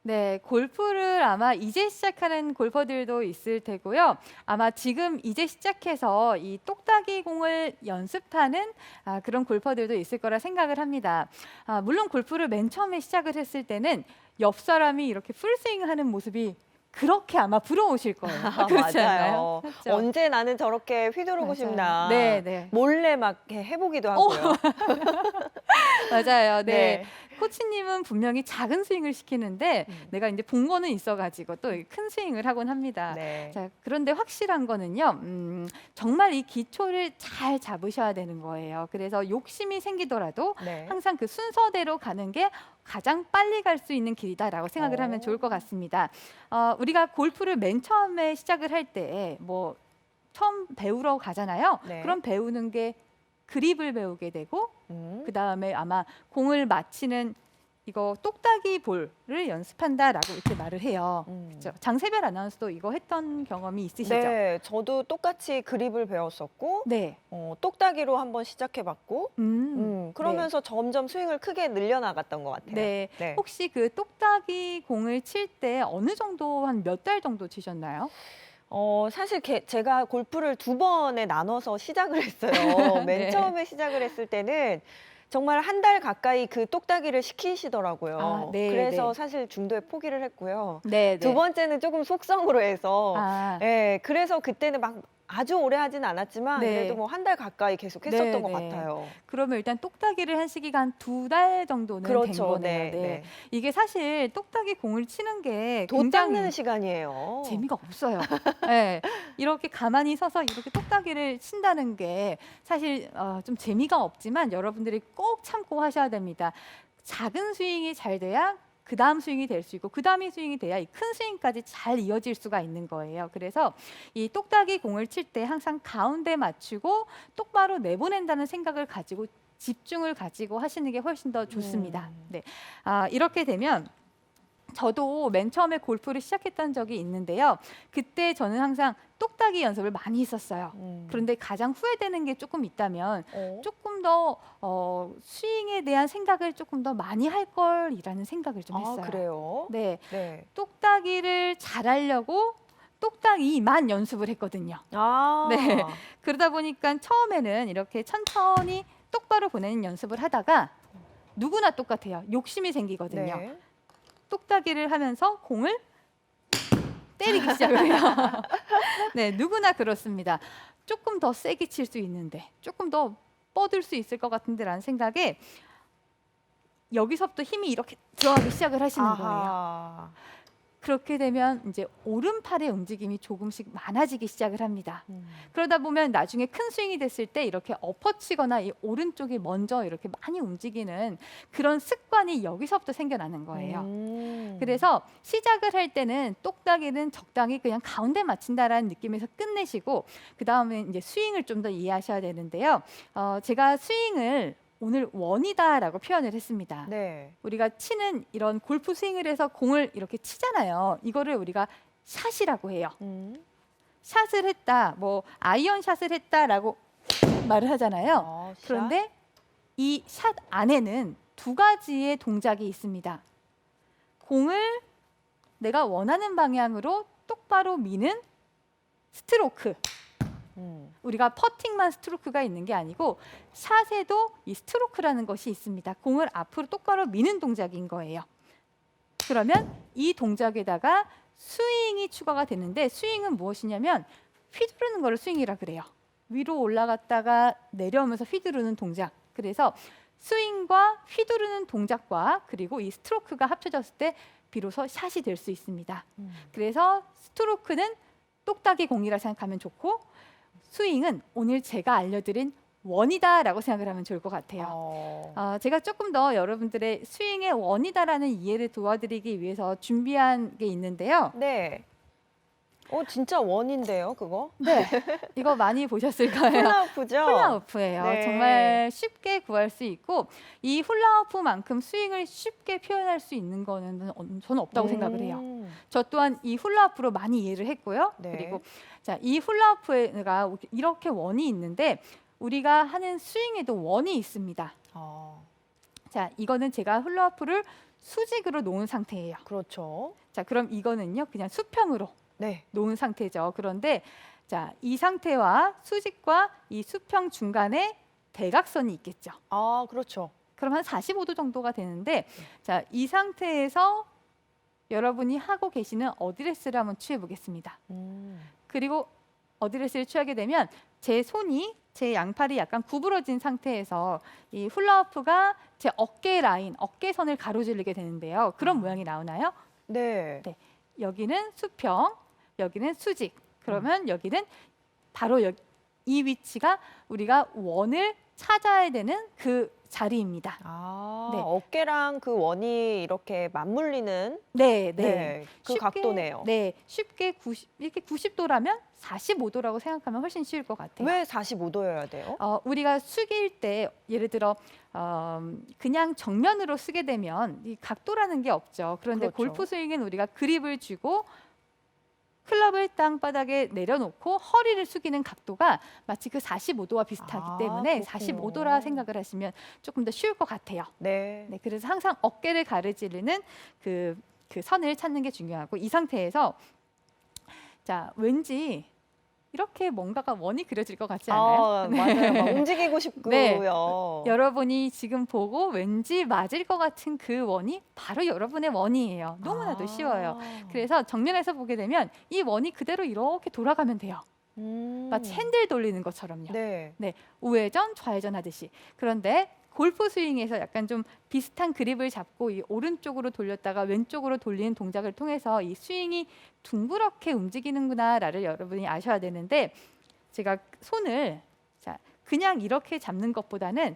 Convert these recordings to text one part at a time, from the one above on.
네, 골프를 아마 이제 시작하는 골퍼들도 있을 테고요. 아마 지금 이제 시작해서 이 똑딱이 공을 연습하는 그런 골퍼들도 있을 거라 생각을 합니다. 물론 골프를 맨 처음에 시작을 했을 때는 옆 사람이 이렇게 풀스윙을 하는 모습이 그렇게 아마 부러우실 거예요. 그렇지 않나요? 맞아요. 그렇죠? 언제 나는 저렇게 휘두르고 맞아요. 네, 싶나. 네. 몰래 막 이렇게 해보기도 하고요. 맞아요. 네. 네. 코치님은 분명히 작은 스윙을 시키는데 내가 이제 본 거는 있어가지고 또 큰 스윙을 하곤 합니다. 네. 자, 그런데 확실한 거는요. 정말 이 기초를 잘 잡으셔야 되는 거예요. 그래서 욕심이 생기더라도 네. 항상 그 순서대로 가는 게 가장 빨리 갈 수 있는 길이다라고 생각을 하면 좋을 것 같습니다. 우리가 골프를 맨 처음에 시작을 할 때 뭐 처음 배우러 가잖아요. 네. 그럼 배우는 게 그립을 배우게 되고 음. 그 다음에 아마 공을 맞히는 이거 똑딱이 볼을 연습한다라고 이렇게 말을 해요. 그렇죠? 장세별 아나운서도 이거 했던 경험이 있으시죠? 네, 저도 똑같이 그립을 배웠었고, 네. 똑딱이로 한번 시작해봤고, 네. 그러면서 점점 스윙을 크게 늘려나갔던 것 같아요. 네. 네. 혹시 그 똑딱이 공을 칠 때 어느 정도 한 몇 달 정도 치셨나요? 사실 제가 골프를 두 번에 나눠서 시작을 했어요. 맨 네. 처음에 시작을 했을 때는 정말 한 달 가까이 그 똑딱이를 시키시더라고요. 네, 그래서 네. 사실 중도에 포기를 했고요. 네, 두 네. 번째는 조금 속성으로 해서, 아, 그래서 그때는 막 아주 오래 하진 않았지만, 네. 그래도 뭐 한 달 가까이 계속 했었던 네, 것 네. 같아요. 그러면 일단 똑딱이를 한 시기가 한 2달 정도는 된 그렇죠. 거네요. 네, 네. 네. 이게 사실 똑딱이 공을 치는 게 도 굉장히 닦는 시간이에요. 재미가 없어요. 네. 이렇게 가만히 서서 이렇게 똑딱이를 친다는 게 사실 좀 재미가 없지만 여러분들이 꼭 참고 하셔야 됩니다. 작은 스윙이 잘 돼야 그 다음 스윙이 될 수 있고 그 다음이 스윙이 돼야 이 큰 스윙까지 잘 이어질 수가 있는 거예요. 그래서 이 똑딱이 공을 칠 때 항상 가운데 맞추고 똑바로 내보낸다는 생각을 가지고 집중을 가지고 하시는 게 훨씬 더 좋습니다. 네. 이렇게 되면 저도 맨 처음에 골프를 시작했던 적이 있는데요. 그때 저는 항상 똑딱이 연습을 많이 했었어요. 그런데 가장 후회되는 게 조금 있다면 조금 더 스윙에 대한 생각을 조금 더 많이 할 걸이라는 생각을 좀 했어요. 그래요? 네, 네. 똑딱이를 잘하려고 똑딱이만 연습을 했거든요. 네. 그러다 보니까 처음에는 이렇게 천천히 똑바로 보내는 연습을 하다가 누구나 똑같아요. 욕심이 생기거든요. 네. 똑딱이를 하면서 공을 때리기 시작을 해요. 네, 누구나 그렇습니다. 조금 더 세게 칠 수 있는데, 조금 더 뻗을 수 있을 것 같은데라는 생각에 여기서부터 힘이 이렇게 들어가기 시작을 하시는 거예요. 아하. 그렇게 되면 이제 오른팔의 움직임이 조금씩 많아지기 시작을 합니다. 그러다 보면 나중에 큰 스윙이 됐을 때 이렇게 엎어치거나 이 오른쪽이 먼저 이렇게 많이 움직이는 그런 습관이 여기서부터 생겨나는 거예요. 그래서 시작을 할 때는 똑딱이는 적당히 그냥 가운데 맞춘다라는 느낌에서 끝내시고 그 다음에 이제 스윙을 좀 더 이해하셔야 되는데요. 제가 스윙을 오늘 원이다라고 표현을 했습니다. 네. 우리가 치는 이런 골프 스윙을 해서 공을 이렇게 치잖아요. 이거를 우리가 샷이라고 해요. 샷을 했다, 뭐 아이언 샷을 했다라고 말을 하잖아요. 샷? 그런데 이 샷 안에는 두 가지의 동작이 있습니다. 공을 내가 원하는 방향으로 똑바로 미는 스트로크. 우리가 퍼팅만 스트로크가 있는 게 아니고 샷에도 이 스트로크라는 것이 있습니다. 공을 앞으로 똑바로 미는 동작인 거예요. 그러면 이 동작에다가 스윙이 추가가 되는데 스윙은 무엇이냐면 휘두르는 거를 스윙이라 그래요. 위로 올라갔다가 내려오면서 휘두르는 동작. 그래서 스윙과 휘두르는 동작과 그리고 이 스트로크가 합쳐졌을 때 비로소 샷이 될 수 있습니다. 그래서 스트로크는 똑딱이 공이라 생각하면 좋고 스윙은 오늘 제가 알려드린 원이다라고 생각을 하면 좋을 것 같아요. 제가 조금 더 여러분들의 스윙의 원이다라는 이해를 도와드리기 위해서 준비한 게 있는데요. 네. 진짜 원인데요, 그거? 네, 이거 많이 보셨을 거예요. 훌라후프죠? 훌라후프예요. 네. 정말 쉽게 구할 수 있고 이 훌라후프만큼 스윙을 쉽게 표현할 수 있는 거는 저는 없다고 생각을 해요. 저 또한 이 훌라후프로 많이 이해를 했고요. 네. 그리고 자, 이 훌라후프가 이렇게 원이 있는데 우리가 하는 스윙에도 원이 있습니다. 자, 이거는 제가 훌라후프를 수직으로 놓은 상태예요. 그렇죠. 자, 그럼 이거는요, 그냥 수평으로 네. 놓은 상태죠. 그런데 자, 이 상태와 수직과 이 수평 중간에 대각선이 있겠죠. 아, 그렇죠. 그럼 한 45도 정도가 되는데, 자, 이 상태에서 여러분이 하고 계시는 어드레스를 한번 취해 보겠습니다. 그리고 어드레스를 취하게 되면 제 양팔이 약간 구부러진 상태에서 이 훌라후프가 제 어깨 라인, 어깨선을 가로지르게 되는데요. 그런 모양이 나오나요? 네. 네. 여기는 수평, 여기는 수직. 그러면 여기는 바로 이 위치가 우리가 원을 찾아야 되는 그 자리입니다. 아, 네. 어깨랑 그 원이 이렇게 맞물리는 네, 네, 그 각도네요. 네, 쉽게 이렇게 90도라면 45도라고 생각하면 훨씬 쉬울 것 같아요. 왜 45도여야 돼요? 우리가 숙일 때 예를 들어 그냥 정면으로 쓰게 되면 이 각도라는 게 없죠. 그런데 그렇죠. 골프 스윙은 우리가 그립을 쥐고 클럽을 땅바닥에 내려놓고 허리를 숙이는 각도가 마치 그 45도와 비슷하기 아, 때문에 그렇군요. 45도라 생각을 하시면 조금 더 쉬울 것 같아요. 네. 네, 그래서 항상 어깨를 가르지르는 그 선을 찾는 게 중요하고, 이 상태에서 자, 왠지 이렇게 뭔가가 원이 그려질 것 같지 않아요? 맞아요. 막 움직이고 싶고요. 네. 여러분이 지금 보고 왠지 맞을 것 같은 그 원이 바로 여러분의 원이에요. 너무나도 쉬워요. 그래서 정면에서 보게 되면 이 원이 그대로 이렇게 돌아가면 돼요. 마치 핸들 돌리는 것처럼요. 네. 네, 우회전, 좌회전 하듯이. 그런데 골프 스윙에서 약간 좀 비슷한 그립을 잡고 이 오른쪽으로 돌렸다가 왼쪽으로 돌리는 동작을 통해서 이 스윙이 둥그렇게 움직이는구나를 여러분이 아셔야 되는데, 제가 손을 자, 그냥 이렇게 잡는 것보다는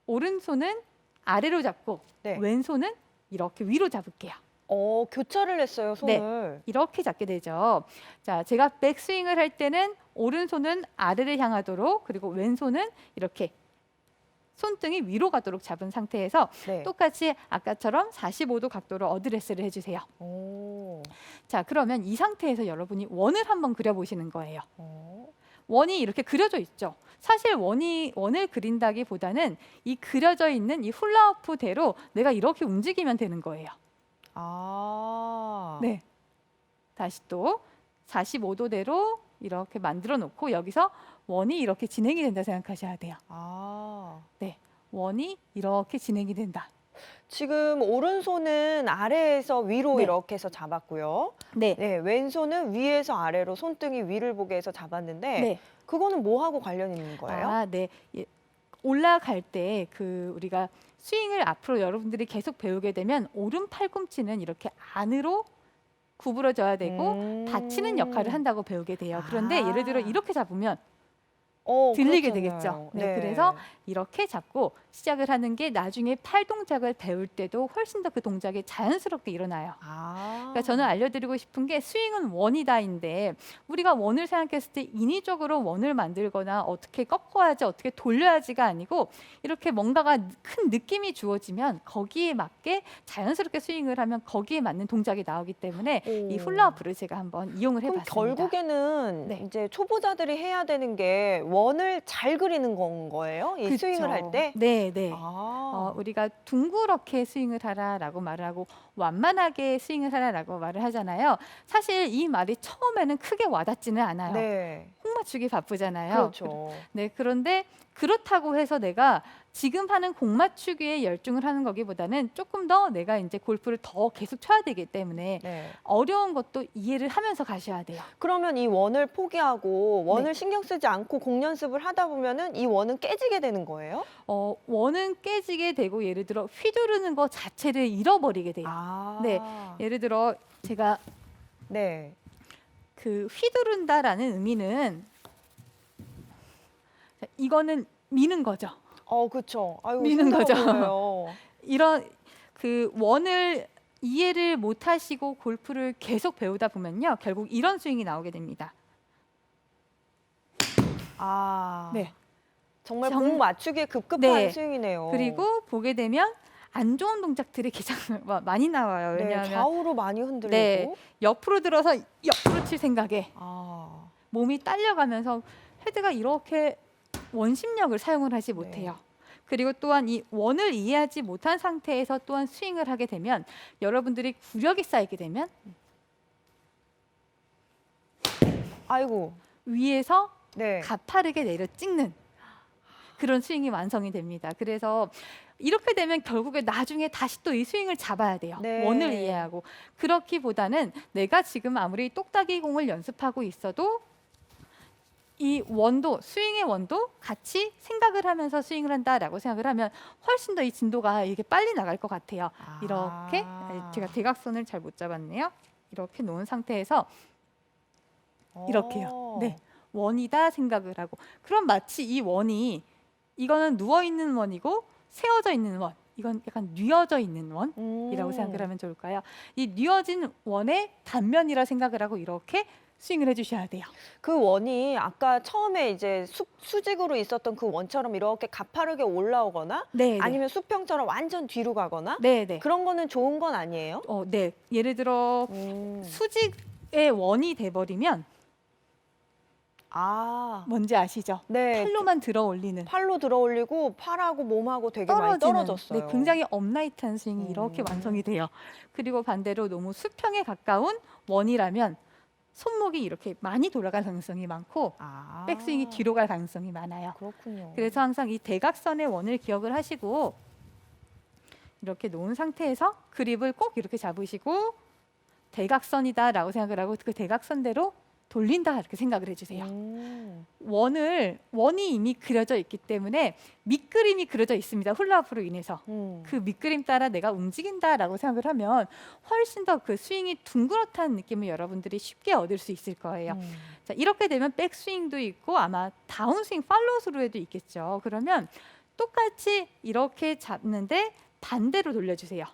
오른손은 아래로 잡고 네. 왼손은 이렇게 위로 잡을게요. 교차를 했어요, 손을. 이렇게 잡게 되죠. 자, 제가 백스윙을 할 때는 오른손은 아래를 향하도록, 그리고 왼손은 이렇게 손등이 위로 가도록 잡은 상태에서 네. 똑같이 아까처럼 45도 각도로 어드레스를 해주세요. 오. 자, 그러면 이 상태에서 여러분이 원을 한번 그려보시는 거예요. 어. 원이 이렇게 그려져 있죠. 사실 원을 그린다기보다는 이 그려져 있는 이 훌라후프대로 내가 이렇게 움직이면 되는 거예요. 아. 네. 다시 또 45도대로 이렇게 만들어 놓고 여기서 원이 이렇게 진행이 된다 생각하셔야 돼요. 아. 네. 원이 이렇게 진행이 된다. 지금 오른손은 아래에서 위로 네. 이렇게 해서 잡았고요. 네. 네, 왼손은 위에서 아래로 손등이 위를 보게 해서 잡았는데 네. 그거는 뭐하고 관련 있는 거예요? 아, 네. 예, 올라갈 때 우리가 스윙을 앞으로 여러분들이 계속 배우게 되면 오른 팔꿈치는 이렇게 안으로 구부러져야 되고 받치는 역할을 한다고 배우게 돼요. 그런데 아. 예를 들어 이렇게 잡으면 들리게 그렇잖아요. 되겠죠. 네, 그래서 이렇게 잡고 시작을 하는 게 나중에 팔 동작을 배울 때도 훨씬 더 그 동작이 자연스럽게 일어나요. 그러니까 저는 알려드리고 싶은 게 스윙은 원이다인데, 우리가 원을 생각했을 때 인위적으로 원을 만들거나 어떻게 꺾어야지 어떻게 돌려야지가 아니고, 이렇게 뭔가가 큰 느낌이 주어지면 거기에 맞게 자연스럽게 스윙을 하면 거기에 맞는 동작이 나오기 때문에 이 훌라후프를 제가 한번 이용을 그럼 해봤습니다. 결국에는 네. 이제 초보자들이 해야 되는 게 원을 잘 그리는 건 거예요? 이 그쵸. 스윙을 할 때? 네, 네. 아. 우리가 둥그렇게 스윙을 하라라고 말을 하고 완만하게 스윙을 하라라고 말을 하잖아요. 사실 이 말이 처음에는 크게 와닿지는 않아요. 네. 콩 맞추기 바쁘잖아요. 그렇죠. 네, 그런데 그렇다고 해서 내가 지금 하는 공 맞추기에 열중을 하는 거기보다는 조금 더 내가 이제 골프를 더 계속 쳐야 되기 때문에 네. 어려운 것도 이해를 하면서 가셔야 돼요. 그러면 이 원을 포기하고 원을 네. 신경 쓰지 않고 공 연습을 하다 보면은 이 원은 깨지게 되는 거예요? 원은 깨지게 되고, 예를 들어 휘두르는 것 자체를 잃어버리게 돼요. 네. 예를 들어 제가 네. 그 휘두른다라는 의미는, 자, 이거는 미는 거죠. 그렇죠. 아유, 미는 거죠. 거죠. 이런 그 원을 이해를 못 하시고 골프를 계속 배우다 보면요, 결국 이런 스윙이 나오게 됩니다. 네. 정말 정- 공 맞추기에 급급한 네. 스윙이네요. 그리고 보게 되면 안 좋은 동작들이 가장 많이 나와요. 네, 왜냐하면 좌우로 많이 흔들리고. 네. 옆으로 들어서 옆으로 칠 생각에 아, 몸이 딸려가면서 헤드가 이렇게 원심력을 사용을 하지 못해요. 그리고 또한 이 원을 이해하지 못한 상태에서 또한 스윙을 하게 되면 여러분들이 구력이 쌓이게 되면 아이고. 위에서 네. 가파르게 내려 찍는 그런 스윙이 완성이 됩니다. 그래서 이렇게 되면 결국에 나중에 다시 또 이 스윙을 잡아야 돼요. 네. 원을 이해하고. 그렇기보다는 내가 지금 아무리 똑딱이 공을 연습하고 있어도 이 원도, 스윙의 원도 같이 생각을 하면서 스윙을 한다라고 생각을 하면 훨씬 더 이 진도가 이게 빨리 나갈 것 같아요. 이렇게 제가 대각선을 잘 못 잡았네요. 이렇게 놓은 상태에서 이렇게요. 네, 원이다 생각을 하고. 그럼 마치 이 원이 이거는 누워 있는 원이고 세워져 있는 원. 이건 약간 뉘어져 있는 원이라고 생각을 하면 좋을까요? 이 뉘어진 원의 단면이라 생각을 하고 이렇게 스윙을 해주셔야 돼요. 그 원이 아까 처음에 이제 수직으로 있었던 그 원처럼 이렇게 가파르게 올라오거나 네, 아니면 수평처럼 완전 뒤로 가거나 네, 네. 그런 거는 좋은 건 아니에요? 네. 예를 들어 수직의 원이 돼버리면 아, 뭔지 아시죠? 네. 팔로만 들어 올리는 팔로 들어 올리고 팔하고 몸하고 되게 많이 떨어지는 떨어졌어요. 네, 굉장히 업라이트한 스윙이 이렇게 음. 완성이 돼요. 그리고 반대로 너무 수평에 가까운 원이라면 손목이 이렇게 많이 돌아갈 가능성이 많고 아, 백스윙이 뒤로 갈 가능성이 많아요. 그렇군요. 그래서 항상 이 대각선의 원을 기억을 하시고 이렇게 놓은 상태에서 그립을 꼭 이렇게 잡으시고 대각선이다라고 생각을 하고 그 대각선대로 돌린다 이렇게 생각을 해주세요. 원이 이미 그려져 있기 때문에 밑그림이 그려져 있습니다. 훌라후프로 인해서. 그 밑그림 따라 내가 움직인다라고 생각을 하면 훨씬 더 그 스윙이 둥그렇다는 느낌을 여러분들이 쉽게 얻을 수 있을 거예요. 자, 이렇게 되면 백스윙도 있고 아마 다운스윙 팔로우스루에도 있겠죠. 그러면 똑같이 이렇게 잡는데 반대로 돌려주세요.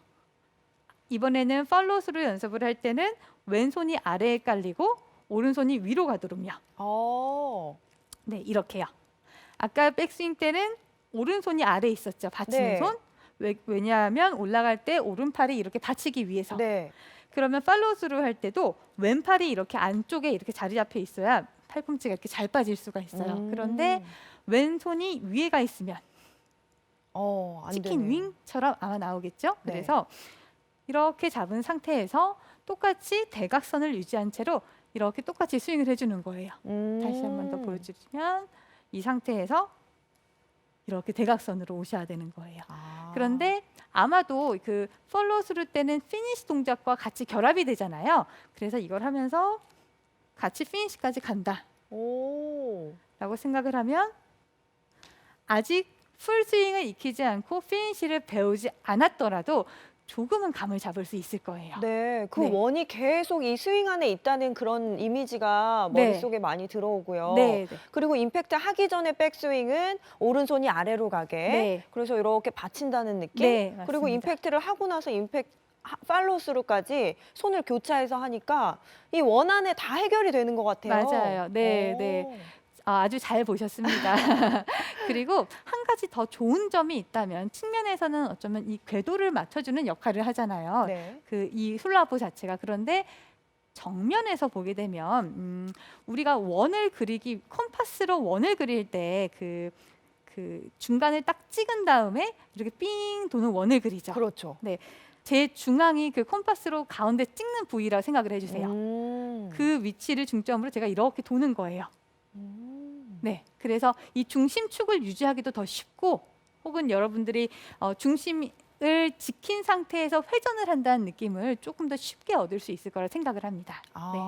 이번에는 팔로우스루 연습을 할 때는 왼손이 아래에 깔리고 오른손이 위로 가도록요. 네, 이렇게요. 아까 백스윙 때는 오른손이 아래에 있었죠. 받치는 네. 손. 왜냐하면 올라갈 때 오른팔이 이렇게 받치기 위해서. 네. 그러면 팔로우스루 할 때도 왼팔이 이렇게 안쪽에 이렇게 자리 잡혀 있어야 팔꿈치가 이렇게 잘 빠질 수가 있어요. 그런데 왼손이 위에가 있으면 안 치킨 되네요. 윙처럼 아마 나오겠죠. 네. 그래서 이렇게 잡은 상태에서 똑같이 대각선을 유지한 채로 이렇게 똑같이 스윙을 해주는 거예요. 다시 한 번 더 보여주시면 이 상태에서 이렇게 대각선으로 오셔야 되는 거예요. 그런데 아마도 그 팔로우스루 때는 피니시 동작과 같이 결합이 되잖아요. 그래서 이걸 하면서 같이 피니시까지 간다 라고 생각을 하면 아직 풀스윙을 익히지 않고 피니시를 배우지 않았더라도 조금은 감을 잡을 수 있을 거예요. 네, 그 네. 원이 계속 이 스윙 안에 있다는 그런 이미지가 네. 머릿속에 많이 들어오고요. 네, 네. 그리고 임팩트 하기 전에 백스윙은 오른손이 아래로 가게. 네. 그래서 이렇게 받친다는 느낌. 네, 그리고 맞습니다. 임팩트를 하고 나서 팔로우스루까지 손을 교차해서 하니까 이 원 안에 다 해결이 되는 것 같아요. 맞아요. 네, 네. 아주 잘 보셨습니다. 그리고 한 가지 더 좋은 점이 있다면 측면에서는 어쩌면 이 궤도를 맞춰주는 역할을 하잖아요. 네. 그 이 훌라후프 자체가. 그런데 정면에서 보게 되면 우리가 원을 그리기 컴파스로 원을 그릴 때 그 중간을 딱 찍은 다음에 이렇게 삥 도는 원을 그리죠. 그렇죠. 제 중앙이 그 컴파스로 가운데 찍는 부위라고 생각을 해주세요. 그 위치를 중점으로 제가 이렇게 도는 거예요. 네, 그래서 이 중심축을 유지하기도 더 쉽고 혹은 여러분들이 중심을 지킨 상태에서 회전을 한다는 느낌을 조금 더 쉽게 얻을 수 있을 거라 생각을 합니다. 네.